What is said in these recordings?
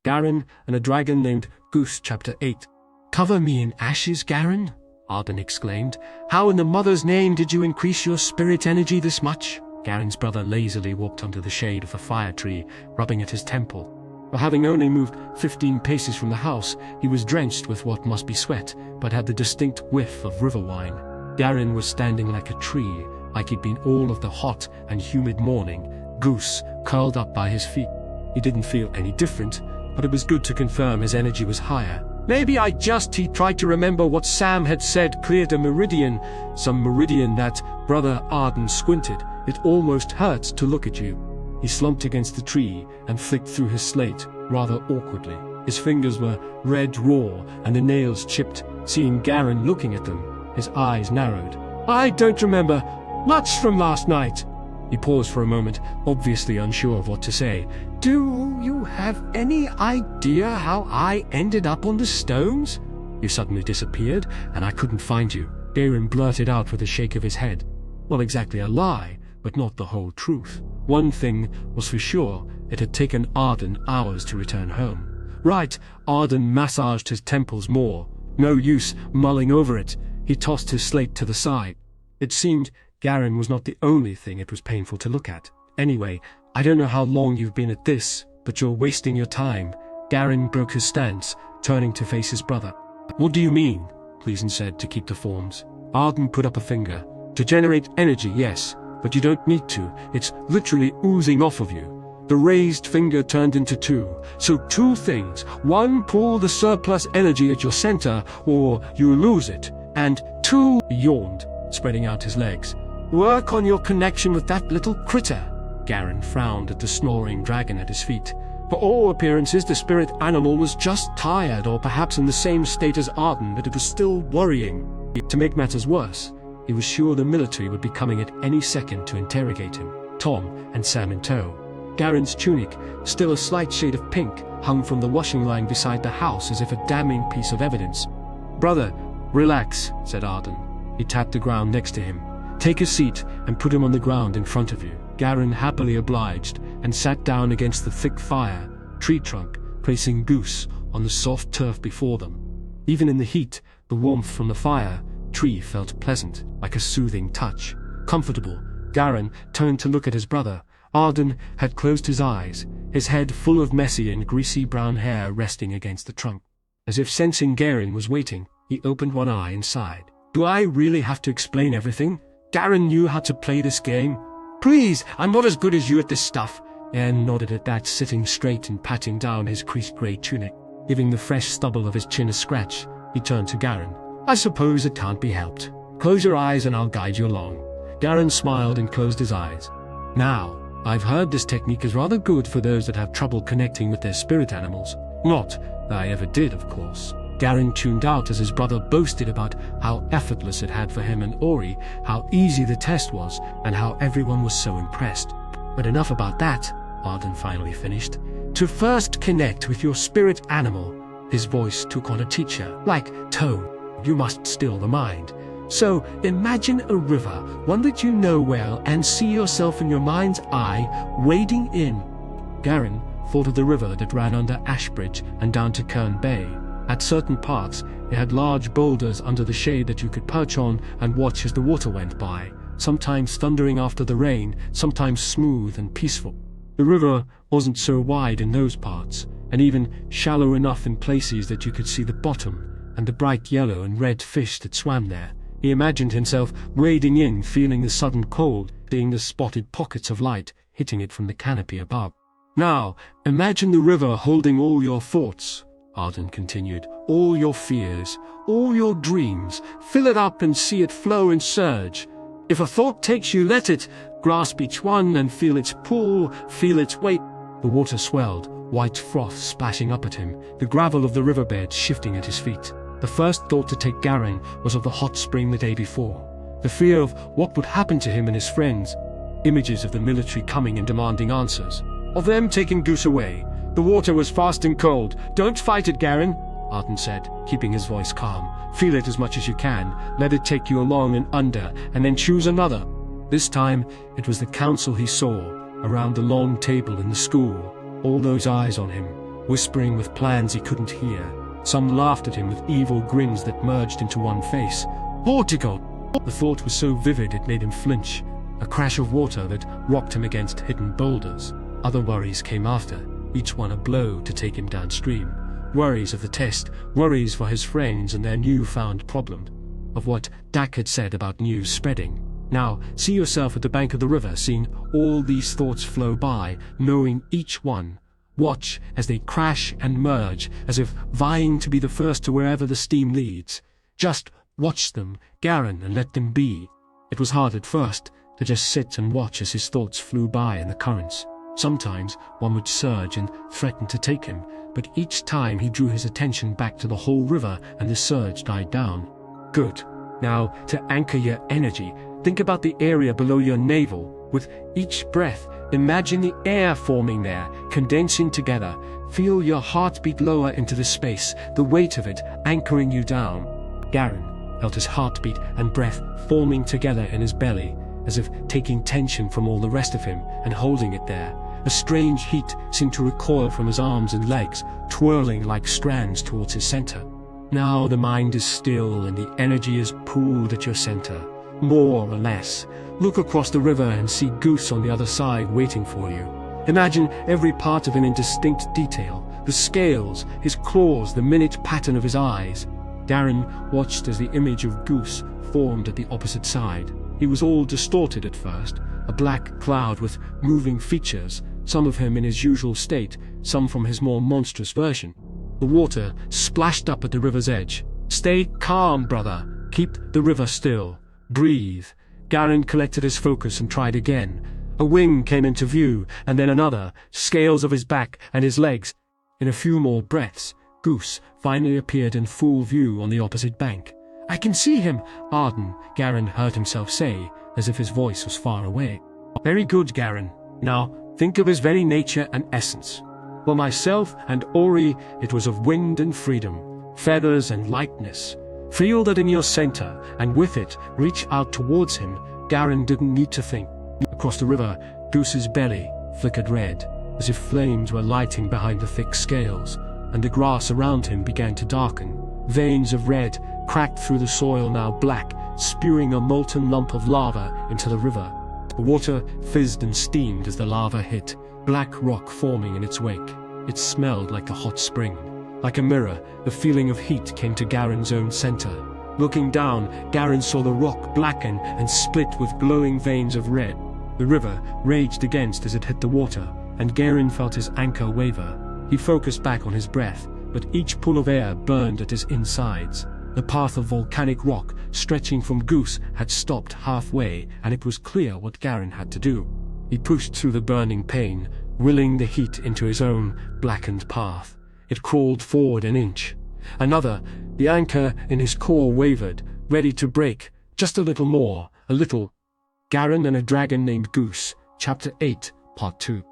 Garen and a dragon named Goose. Chapter 8. "Cover me in ashes, Garen?" Arden exclaimed. "How in the mother's name did you increase your spirit energy this much?" Garen's brother lazily walked under the shade of a fire tree, rubbing at his temple. For having only moved 15 paces from the house, he was drenched with what must be sweat, but had the distinct whiff of river wine. Garen was standing like a tree, like he'd been all of the hot and humid morning, Goose curled up by his feet. He didn't feel any different, but it was good to confirm his energy was higher. Maybe he tried to remember what Sam had said cleared a meridian, some meridian that, Brother Arden squinted. It almost hurts to look at you. He slumped against the tree and flicked through his slate, rather awkwardly. His fingers were red raw and the nails chipped. Seeing Garen looking at them, his eyes narrowed. "I don't remember much from last night." He paused for a moment, obviously unsure of what to say. "Do you have any idea how I ended up on the stones?" "You suddenly disappeared, and I couldn't find you," Garen blurted out with a shake of his head. Not exactly a lie, but not the whole truth. One thing was for sure, it had taken Arden hours to return home. Right, Arden massaged his temples more. No use mulling over it. He tossed his slate to the side. It seemed Garen was not the only thing it was painful to look at. "Anyway, I don't know how long you've been at this, but you're wasting your time." Garen broke his stance, turning to face his brother. "What do you mean?" Pleason said to keep the forms. Arden put up a finger. "To generate energy, yes, but you don't need to. It's literally oozing off of you." The raised finger turned into two. "So two things. One, pull the surplus energy at your center, or you lose it. And two," he yawned, spreading out his legs, "work on your connection with that little critter." Garen frowned at the snoring dragon at his feet. For all appearances, the spirit animal was just tired, or perhaps in the same state as Arden, but it was still worrying. To make matters worse, he was sure the military would be coming at any second to interrogate him, Tom and Sam in tow. Garen's tunic, still a slight shade of pink, hung from the washing line beside the house as if a damning piece of evidence. "Brother, relax," said Arden. He tapped the ground next to him. "Take a seat and put him on the ground in front of you." Garen happily obliged and sat down against the thick fire, tree trunk, placing Goose on the soft turf before them. Even in the heat, the warmth from the fire, tree felt pleasant, like a soothing touch. Comfortable, Garen turned to look at his brother. Arden had closed his eyes, his head full of messy and greasy brown hair resting against the trunk. As if sensing Garen was waiting, he opened one eye and sighed. "Do I really have to explain everything? Garen knew how to play this game. Please, I'm not as good as you at this stuff." Garen nodded at that, sitting straight and patting down his creased grey tunic. Giving the fresh stubble of his chin a scratch, he turned to Garen. "I suppose it can't be helped. Close your eyes and I'll guide you along." Garen smiled and closed his eyes. "Now, I've heard this technique is rather good for those that have trouble connecting with their spirit animals. Not that I ever did, of course." Garen tuned out as his brother boasted about how effortless it had for him and Ori, how easy the test was, and how everyone was so impressed. "But enough about that," Arden finally finished. "To first connect with your spirit animal," his voice took on a teacher-like tone, "you must still the mind. So imagine a river, one that you know well, and see yourself in your mind's eye wading in." Garen thought of the river that ran under Ashbridge and down to Kern Bay. At certain parts, it had large boulders under the shade that you could perch on and watch as the water went by, sometimes thundering after the rain, sometimes smooth and peaceful. The river wasn't so wide in those parts, and even shallow enough in places that you could see the bottom and the bright yellow and red fish that swam there. He imagined himself wading in, feeling the sudden cold, seeing the spotted pockets of light hitting it from the canopy above. "Now, imagine the river holding all your thoughts," Arden continued, "all your fears, all your dreams. Fill it up and see it flow and surge. If a thought takes you, let it. Grasp each one and feel its pull, feel its weight." The water swelled, white froth splashing up at him, the gravel of the riverbed shifting at his feet. The first thought to take Garen was of the hot spring the day before, the fear of what would happen to him and his friends, images of the military coming and demanding answers, of them taking Goose away. The water was fast and cold. "Don't fight it, Garen," Arden said, keeping his voice calm. "Feel it as much as you can, let it take you along and under, and then choose another." This time, it was the council he saw, around the long table in the school, all those eyes on him, whispering with plans he couldn't hear. Some laughed at him with evil grins that merged into one face. Vortigo! The thought was so vivid it made him flinch. A crash of water that rocked him against hidden boulders. Other worries came after, each one a blow to take him downstream. Worries of the test, worries for his friends and their newfound problem. Of what Dak had said about news spreading. Now, see yourself at the bank of the river, seeing all these thoughts flow by, knowing each one. Watch as they crash and merge, as if vying to be the first to wherever the steam leads. Just watch them, Garen, and let them be. It was hard at first to just sit and watch as his thoughts flew by in the currents. Sometimes one would surge and threaten to take him, but each time he drew his attention back to the whole river and the surge died down. Good. Now, to anchor your energy, think about the area below your navel. With each breath, imagine the air forming there, condensing together. Feel your heartbeat lower into the space, the weight of it anchoring you down. Garen felt his heartbeat and breath forming together in his belly, as if taking tension from all the rest of him and holding it there. A strange heat seemed to recoil from his arms and legs, twirling like strands towards his center. Now the mind is still and the energy is pooled at your center. More or less. Look across the river and see Goose on the other side waiting for you. Imagine every part of him in distinct detail. The scales, his claws, the minute pattern of his eyes. Garen watched as the image of Goose formed at the opposite side. He was all distorted at first, a black cloud with moving features, some of him in his usual state, some from his more monstrous version. The water splashed up at the river's edge. Stay calm, brother. Keep the river still. Breathe. Garen collected his focus and tried again. A wing came into view, and then another, scales of his back and his legs. In a few more breaths, Goose finally appeared in full view on the opposite bank. I can see him, Arden, Garen heard himself say, as if his voice was far away. Very good, Garen. Now, think of his very nature and essence. For myself and Ori, it was of wind and freedom, feathers and lightness. Feel that in your center, and with it, reach out towards him. Garen didn't need to think. Across the river, Goose's belly flickered red, as if flames were lighting behind the thick scales, and the grass around him began to darken. Veins of red cracked through the soil, now black, spewing a molten lump of lava into the river. The water fizzed and steamed as the lava hit, black rock forming in its wake. It smelled like a hot spring. Like a mirror, the feeling of heat came to Garen's own center. Looking down, Garen saw the rock blacken and split with glowing veins of red. The river raged against as it hit the water, and Garen felt his anchor waver. He focused back on his breath, but each pull of air burned at his insides. The path of volcanic rock stretching from Goose had stopped halfway, and it was clear what Garen had to do. He pushed through the burning pain, willing the heat into his own blackened path. It crawled forward an inch. Another, the anchor in his core wavered, ready to break. Just a little more, a little. Garen and a Dragon Named Goose, Chapter 8, Part 2.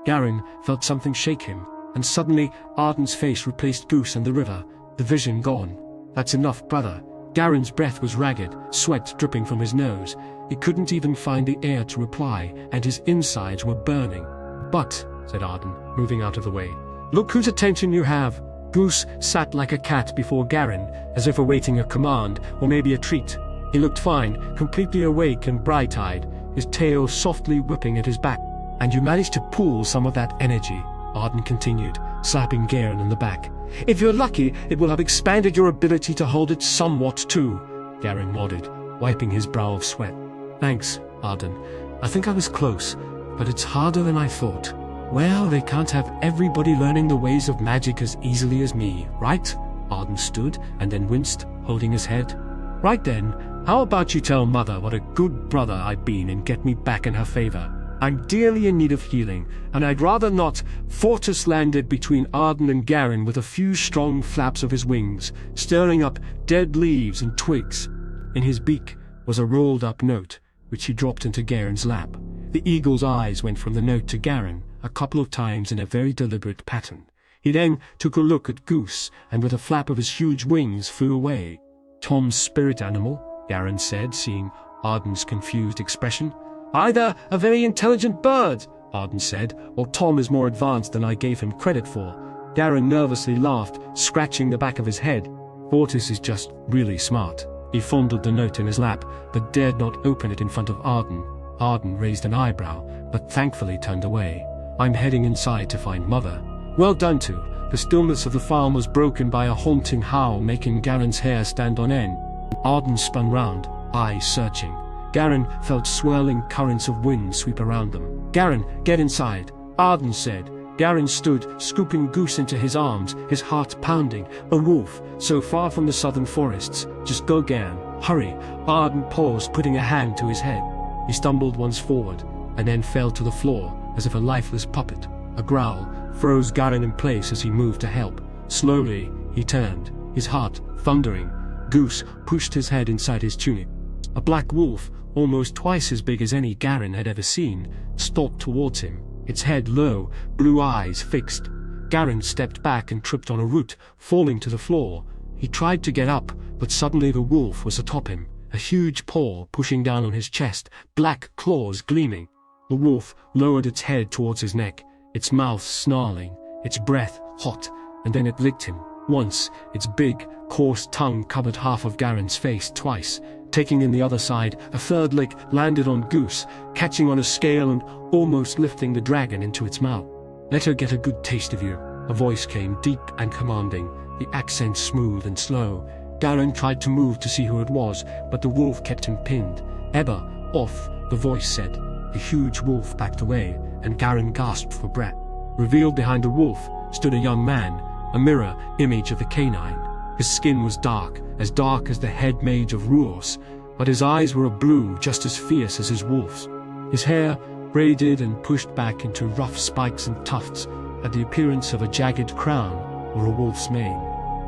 Garen felt something shake him, and suddenly Arden's face replaced Goose and the river, the vision gone. That's enough, brother. Garen's breath was ragged, sweat dripping from his nose. He couldn't even find the air to reply, and his insides were burning. But, said Arden, moving out of the way, look whose attention you have. Goose sat like a cat before Garen, as if awaiting a command, or maybe a treat. He looked fine, completely awake and bright-eyed, his tail softly whipping at his back. And you managed to pool some of that energy, Arden continued, slapping Garen in the back. If you're lucky, it will have expanded your ability to hold it somewhat too. Garen nodded, wiping his brow of sweat. Thanks, Arden. I think I was close, but it's harder than I thought. Well, they can't have everybody learning the ways of magic as easily as me, right? Arden stood and then winced, holding his head. Right then, how about you tell Mother what a good brother I've been and get me back in her favor? I'm dearly in need of healing, and I'd rather not. Fortis landed between Arden and Garen with a few strong flaps of his wings, stirring up dead leaves and twigs. In his beak was a rolled-up note, which he dropped into Garen's lap. The eagle's eyes went from the note to Garen a couple of times in a very deliberate pattern. He then took a look at Goose, and with a flap of his huge wings flew away. Tom's spirit animal, Garen said, seeing Arden's confused expression. Either a very intelligent bird, Arden said, "or Tom is more advanced than I gave him credit for." Garen nervously laughed, scratching the back of his head. "Fortis is just really smart." He fondled the note in his lap, but dared not open it in front of Arden. Arden raised an eyebrow, but thankfully turned away. "I'm heading inside to find Mother." "Well done too." The stillness of the farm was broken by a haunting howl, making Garen's hair stand on end. Arden spun round, eyes searching. Garen felt swirling currents of wind sweep around them. "Garen, get inside," Arden said. Garen stood, scooping Goose into his arms, his heart pounding. A wolf, so far from the southern forests. "Just go, Garen. Hurry." Arden paused, putting a hand to his head. He stumbled once forward, and then fell to the floor, as if a lifeless puppet. A growl froze Garen in place as he moved to help. Slowly, he turned, his heart thundering. Goose pushed his head inside his tunic. A black wolf, almost twice as big as any Garen had ever seen, stalked towards him, its head low, blue eyes fixed. Garen stepped back and tripped on a root, falling to the floor. He tried to get up, but suddenly the wolf was atop him, a huge paw pushing down on his chest, black claws gleaming. The wolf lowered its head towards his neck, its mouth snarling, its breath hot, and then it licked him. Once, its big, coarse tongue covered half of Garen's face twice. Taking in the other side, a third lick landed on Goose, catching on a scale and almost lifting the dragon into its mouth. "Let her get a good taste of you." A voice came, deep and commanding, the accent smooth and slow. Garen tried to move to see who it was, but the wolf kept him pinned. "Ebba, off," the voice said. The huge wolf backed away, and Garen gasped for breath. Revealed behind the wolf stood a young man, a mirror image of the canine. His skin was dark as the head mage of Ruos, but his eyes were a blue just as fierce as his wolf's. His hair, braided and pushed back into rough spikes and tufts, had the appearance of a jagged crown or a wolf's mane.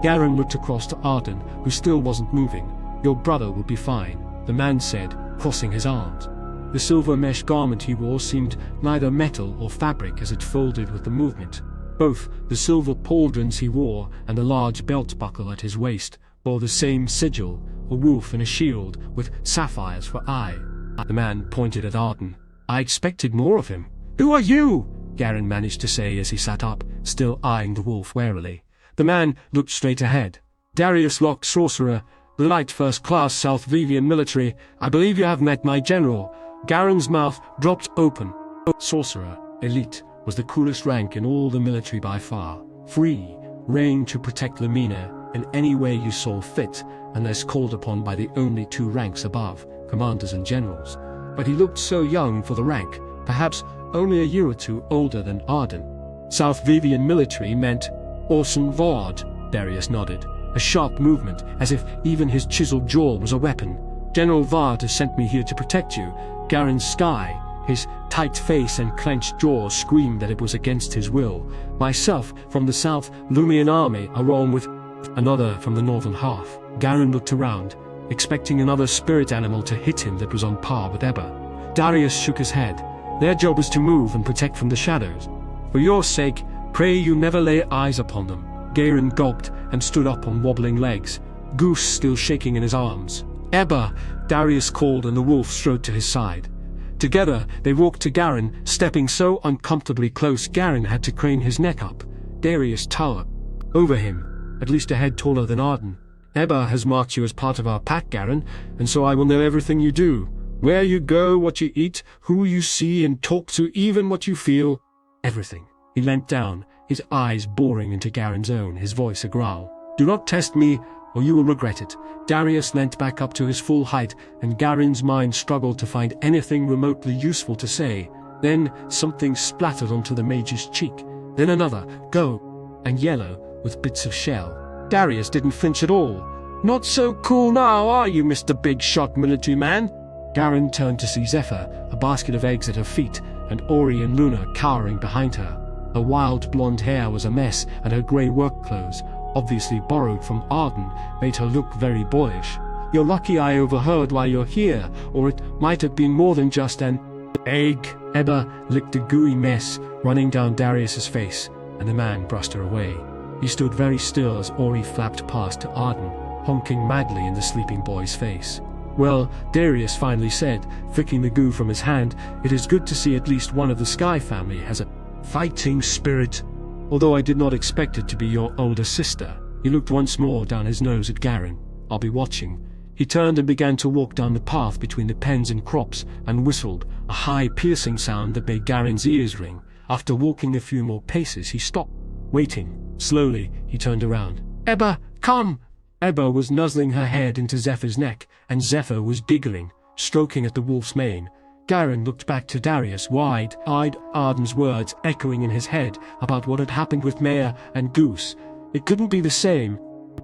Garen looked across to Arden, who still wasn't moving. "Your brother will be fine," the man said, crossing his arms. The silver mesh garment he wore seemed neither metal or fabric as it folded with the movement. Both the silver pauldrons he wore and the large belt buckle at his waist bore the same sigil, a wolf in a shield with sapphires for eye. The man pointed at Arden. "I expected more of him." "Who are you?" Garen managed to say as he sat up, still eyeing the wolf warily. The man looked straight ahead. "Darius Locke, sorcerer, the light first class South Vivian military. I believe you have met my general." Garen's mouth dropped open. Sorcerer, elite, was the coolest rank in all the military by far. Free, reign to protect Lamina in any way you saw fit, unless called upon by the only two ranks above, commanders and generals. But he looked so young for the rank, perhaps only a year or two older than Arden. South Vivian military meant Orson Vard, Darius nodded, a sharp movement, as if even his chiseled jaw was a weapon. "General Vard has sent me here to protect you." Garen's sky, his tight face and clenched jaw screamed that it was against his will. "Myself from the South Lumian army, along with another from the northern half." Garen looked around, expecting another spirit animal to hit him that was on par with Ebba. Darius shook his head. "Their job is to move and protect from the shadows. For your sake, pray you never lay eyes upon them." Garen gulped and stood up on wobbling legs, Goose still shaking in his arms. "Ebba," Darius called, and the wolf strode to his side. Together they walked to Garen, stepping so uncomfortably close Garen had to crane his neck up. Darius towered over him, at least a head taller than Arden. "Ebba has marked you as part of our pack, Garen, and so I will know everything you do. Where you go, what you eat, who you see and talk to, even what you feel. Everything." He leant down, his eyes boring into Garen's own, his voice a growl. "Do not test me, or you will regret it." Darius leant back up to his full height, and Garen's mind struggled to find anything remotely useful to say. Then something splattered onto the mage's cheek. Then another, gold and yellow, with bits of shell. Darius didn't flinch at all. "Not so cool now, are you, Mr. Big Shot Military Man?" Garen turned to see Zephyr, a basket of eggs at her feet, and Ori and Luna cowering behind her. Her wild blonde hair was a mess, and her grey work clothes, obviously borrowed from Arden, made her look very boyish. "You're lucky I overheard while you're here, or it might have been more than just an egg." Ebba licked a gooey mess running down Darius's face, and the man brushed her away. He stood very still as Ori flapped past to Arden, honking madly in the sleeping boy's face. Well, Darius finally said, flicking the goo from his hand, it is good to see at least one of the Sky family has a fighting spirit. Although I did not expect it to be your older sister. He looked once more down his nose at Garen. I'll be watching. He turned and began to walk down the path between the pens and crops and whistled, a high piercing sound that made Garen's ears ring. After walking a few more paces, he stopped, waiting. Slowly, he turned around. Ebba, come! Ebba was nuzzling her head into Zephyr's neck, and Zephyr was giggling, stroking at the wolf's mane. Garen looked back to Darius, wide-eyed, Arden's words echoing in his head about what had happened with Maya and Goose. It couldn't be the same,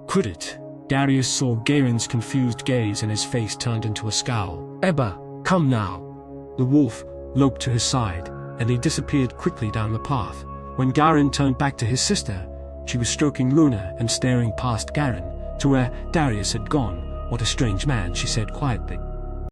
could it? Darius saw Garen's confused gaze and his face turned into a scowl. Ebba, come now. The wolf loped to his side, and he disappeared quickly down the path. When Garen turned back to his sister, she was stroking Luna and staring past Garen to where Darius had gone. What a strange man, she said quietly.